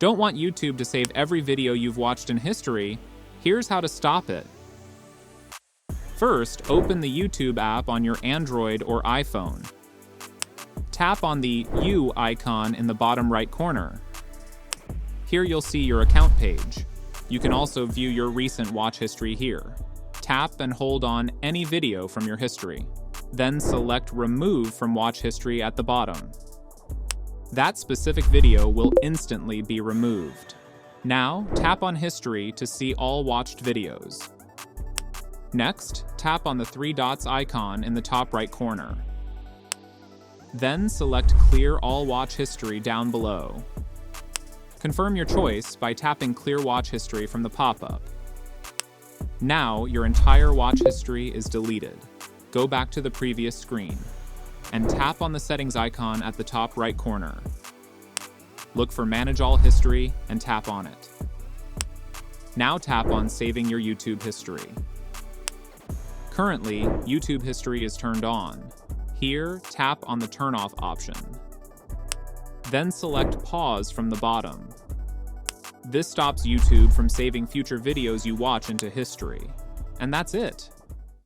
Don't want YouTube to save every video you've watched in history? Here's how to stop it. First, open the YouTube app on your Android or iPhone. Tap on the U icon in the bottom right corner. Here you'll see your account page. You can also view your recent watch history here. Tap and hold on any video from your history. Then select Remove from Watch History at the bottom. That specific video will instantly be removed. Now, tap on History to see all watched videos. Next, tap on the three dots icon in the top right corner. Then select Clear All Watch History down below. Confirm your choice by tapping Clear Watch History from the pop-up. Now, your entire watch history is deleted. Go back to the previous screen and tap on the settings icon at the top right corner. Look for Manage All History and tap on it. Now tap on Saving Your YouTube History. Currently, YouTube History is turned on. Here, tap on the Turn Off option. Then select Pause from the bottom. This stops YouTube from saving future videos you watch into history. And that's it.